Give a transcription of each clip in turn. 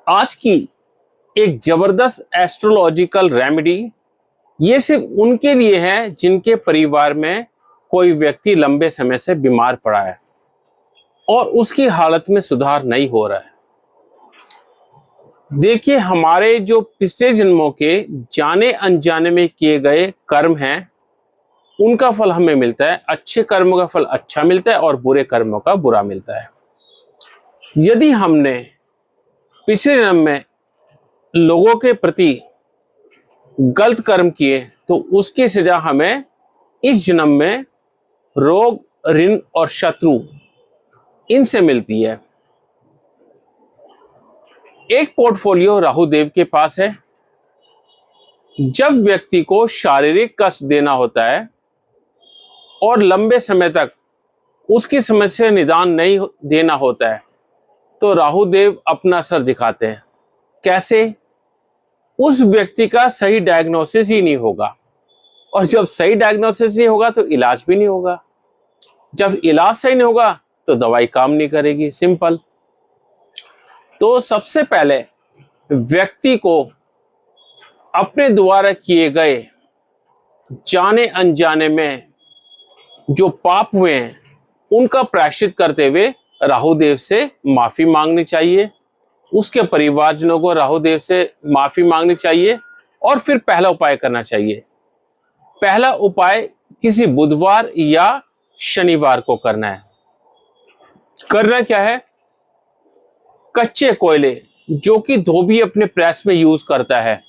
आज की एक जबरदस्त एस्ट्रोलॉजिकल रेमेडी ये सिर्फ उनके लिए है जिनके परिवार में कोई व्यक्ति लंबे समय से बीमार पड़ा है और उसकी हालत में सुधार नहीं हो रहा है। देखिए, हमारे जो पिछले जन्मों के जाने अनजाने में किए गए कर्म हैं उनका फल हमें मिलता है। अच्छे कर्मों का फल अच्छा मिलता है और बुरे कर्मों का बुरा मिलता है। यदि हमने पिछले जन्म में लोगों के प्रति गलत कर्म किए तो उसकी सजा हमें इस जन्म में रोग, ऋण और शत्रु इनसे मिलती है। एक पोर्टफोलियो राहु देव के पास है। जब व्यक्ति को शारीरिक कष्ट देना होता है और लंबे समय तक उसकी समस्या निदान नहीं देना होता है तो राहु देव अपना असर दिखाते हैं। कैसे? उस व्यक्ति का सही डायग्नोसिस ही नहीं होगा, और जब सही डायग्नोसिस नहीं होगा तो इलाज भी नहीं होगा। जब इलाज सही नहीं होगा तो दवाई काम नहीं करेगी। सिंपल। तो सबसे पहले व्यक्ति को अपने द्वारा किए गए जाने अनजाने में जो पाप हुए हैं उनका प्रायश्चित करते हुए राहु देव से माफी मांगनी चाहिए। उसके परिवारजनों को राहु देव से माफी मांगनी चाहिए और फिर पहला उपाय करना चाहिए। पहला उपाय किसी बुधवार या शनिवार को करना है। करना क्या है? कच्चे कोयले जो कि धोबी अपने प्रेस में यूज करता है,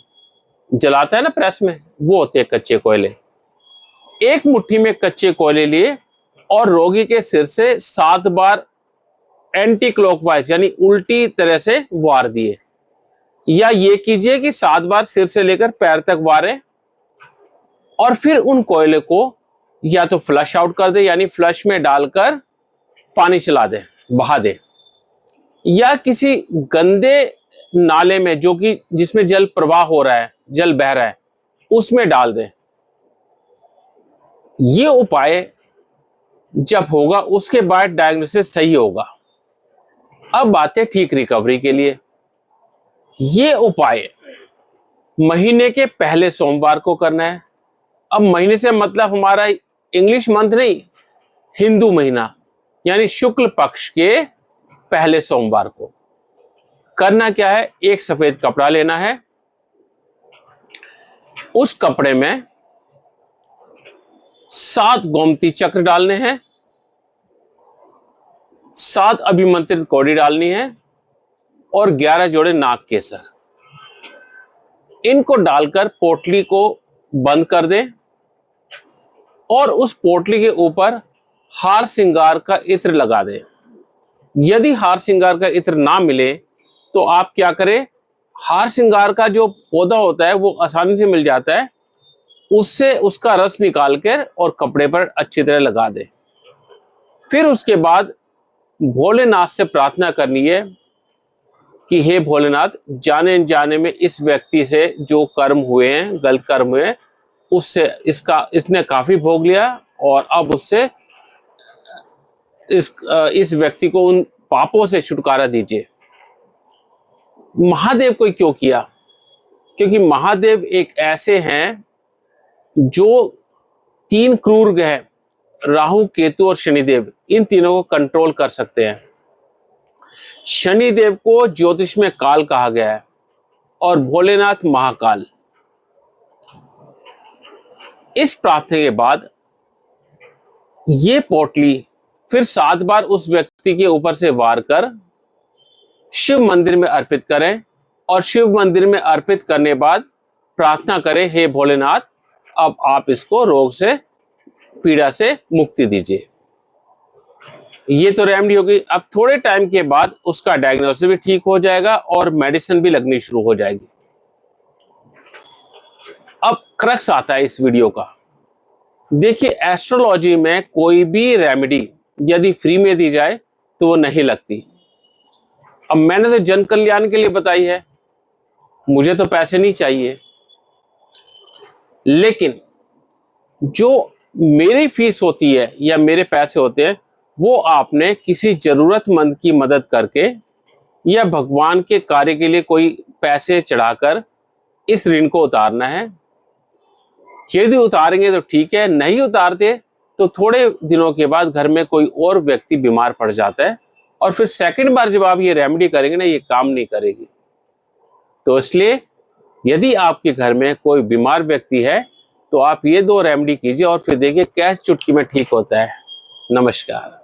जलाता है ना प्रेस में, वो होते हैं कच्चे कोयले। एक मुट्ठी में कच्चे कोयले लिए और रोगी के सिर से 7 बार एंटी क्लॉकवाइज यानी उल्टी तरह से वार दिए, या ये कीजिए कि 7 बार सिर से लेकर पैर तक वारें और फिर उन कोयले को या तो फ्लश आउट कर दे यानी फ्लश में डालकर पानी चला दे, बहा दे, या किसी गंदे नाले में जो कि जिसमें जल प्रवाह हो रहा है, जल बह रहा है, उसमें डाल दे। ये उपाय जब होगा उसके बाद डायग्नोसिस सही होगा। अब बात है ठीक रिकवरी के लिए। ये उपाय महीने के पहले सोमवार को करना है। अब महीने से मतलब हमारा इंग्लिश मंथ नहीं, हिंदू महीना यानी शुक्ल पक्ष के पहले सोमवार को करना क्या है? एक सफेद कपड़ा लेना है। उस कपड़े में 7 गोमती चक्र डालने हैं, 7 अभिमंत्रित कौड़ी डालनी है और 11 जोड़े नाग केसर। इनको डालकर पोटली को बंद कर दें और उस पोटली के ऊपर हार श्रृंगार का इत्र लगा दें। यदि हार श्रृंगार का इत्र ना मिले तो आप क्या करें? हार श्रृंगार का जो पौधा होता है वो आसानी से मिल जाता है, उससे उसका रस निकाल कर और कपड़े पर अच्छी तरह लगा दें। फिर उसके बाद भोलेनाथ से प्रार्थना करनी है कि हे भोलेनाथ, जाने अनजाने में इस व्यक्ति से जो कर्म हुए हैं, गलत कर्म हुए हैं, उससे इसने काफी भोग लिया और अब उससे इस व्यक्ति को उन पापों से छुटकारा दीजिए। महादेव को क्यों किया? क्योंकि महादेव एक ऐसे हैं जो 3 क्रूर ग्रह राहु, केतु और शनिदेव, इन तीनों को कंट्रोल कर सकते हैं। शनिदेव को ज्योतिष में काल कहा गया है और भोलेनाथ महाकाल। इस प्रार्थना के बाद ये पोटली फिर 7 बार उस व्यक्ति के ऊपर से वार कर शिव मंदिर में अर्पित करें और शिव मंदिर में अर्पित करने बाद प्रार्थना करें, हे भोलेनाथ, अब आप इसको रोग से, पीड़ा से मुक्ति दीजिए। ये तो रेमेडी होगी। अब थोड़े टाइम के बाद उसका डायग्नोसिस भी ठीक हो जाएगा और मेडिसिन भी लगनी शुरू हो जाएगी। अब क्रक्स आता है इस वीडियो का। देखिए, एस्ट्रोलॉजी में कोई भी रेमेडी यदि फ्री में दी जाए तो वो नहीं लगती। अब मैंने तो जन कल्याण के लिए बताई है, मुझे तो पैसे नहीं चाहिए, लेकिन जो मेरी फीस होती है या मेरे पैसे होते हैं वो आपने किसी जरूरतमंद की मदद करके या भगवान के कार्य के लिए कोई पैसे चढ़ाकर इस ऋण को उतारना है। यदि उतारेंगे तो ठीक है, नहीं उतारते तो थोड़े दिनों के बाद घर में कोई और व्यक्ति बीमार पड़ जाता है और फिर सेकंड बार जब आप ये रेमेडी करेंगे ना, ये काम नहीं करेगी। तो इसलिए यदि आपके घर में कोई बीमार व्यक्ति है तो आप ये 2 रेमेडी कीजिए और फिर देखिए कैसे चुटकी में ठीक होता है। नमस्कार।